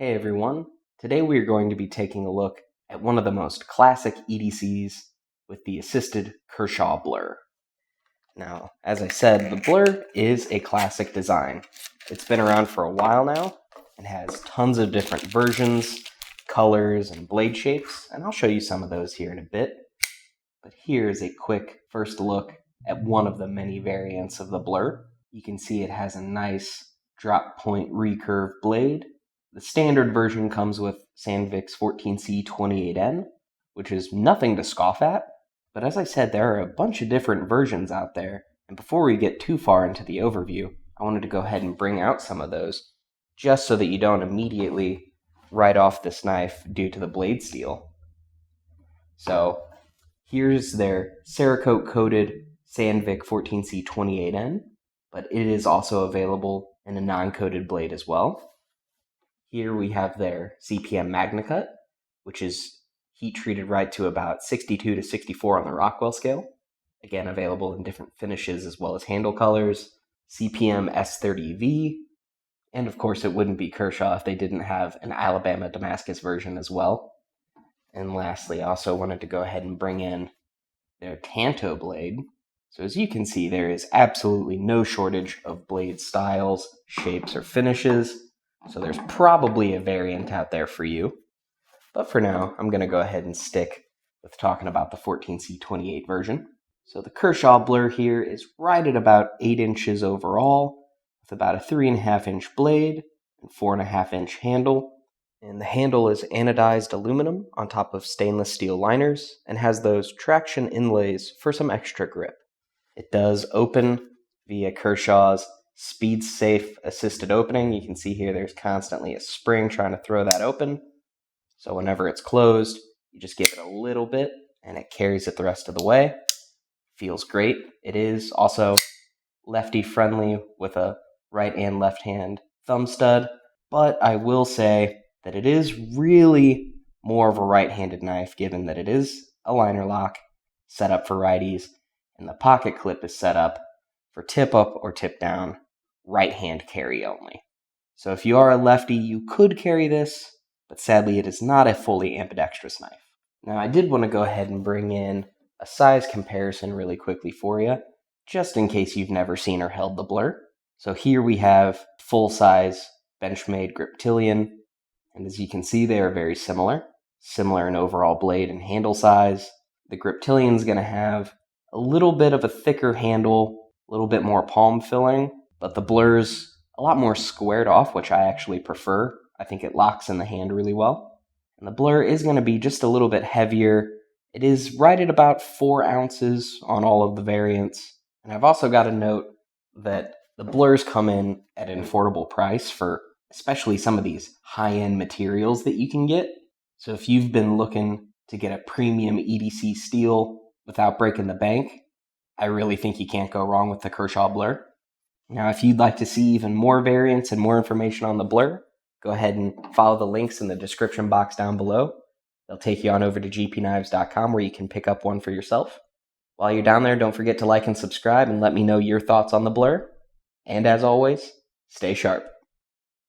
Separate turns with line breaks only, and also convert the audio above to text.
Hey everyone, today we are going to be taking a look at one of the most classic EDCs with the assisted Kershaw Blur. Now, as I said, the Blur is a classic design. It's been around for a while now and has tons of different versions, colors, and blade shapes, and I'll show you some of those here in a bit. But here is a quick first look at one of the many variants of the Blur. You can see it has a nice drop point recurve blade. The standard version comes with Sandvik's 14C28N, which is nothing to scoff at, but as I said, there are a bunch of different versions out there, and before we get too far into the overview, I wanted to go ahead and bring out some of those, just so that you don't immediately write off this knife due to the blade steel. So, here's their Cerakote coated Sandvik 14C28N, but it is also available in a non-coated blade as well. Here we have their CPM MagnaCut, which is heat treated right to about 62 to 64 on the Rockwell scale. Again, available in different finishes as well as handle colors. CPM S30V, and of course it wouldn't be Kershaw if they didn't have an Alabama Damascus version as well. And lastly, I also wanted to go ahead and bring in their Tanto blade. So as you can see, there is absolutely no shortage of blade styles, shapes, or finishes. So there's probably a variant out there for you. But for now, I'm going to go ahead and stick with talking about the 14C28 version. So the Kershaw Blur here is right at about 8 inches overall, with about a 3.5-inch blade and 4.5-inch handle. And the handle is anodized aluminum on top of stainless steel liners and has those traction inlays for some extra grip. It does open via Kershaw's SpeedSafe assisted opening. You can see here there's constantly a spring trying to throw that open. So whenever it's closed, you just give it a little bit and it carries it the rest of the way. Feels great. It is also lefty friendly with a right and left hand thumb stud, but I will say that it is really more of a right-handed knife given that it is a liner lock set up for righties and the pocket clip is set up for tip up or tip down right hand carry only. So if you are a lefty, you could carry this, but sadly it is not a fully ambidextrous knife. Now I did want to go ahead and bring in a size comparison really quickly for you, just in case you've never seen or held the Blur. So here we have full-size Benchmade Griptilian, and as you can see they are very similar in overall blade and handle size. The Griptilian is going to have a little bit of a thicker handle, a little bit more palm filling, but the Blur's a lot more squared off, which I actually prefer. I think it locks in the hand really well. And the Blur is going to be just a little bit heavier. It is right at about 4 ounces on all of the variants. And I've also got to note that the Blurs come in at an affordable price for especially some of these high-end materials that you can get. So if you've been looking to get a premium EDC steel without breaking the bank, I really think you can't go wrong with the Kershaw Blur. Now, if you'd like to see even more variants and more information on the Blur, go ahead and follow the links in the description box down below. They'll take you on over to GPKNIVES.com where you can pick up one for yourself. While you're down there, don't forget to like and subscribe and let me know your thoughts on the Blur. And as always, stay sharp.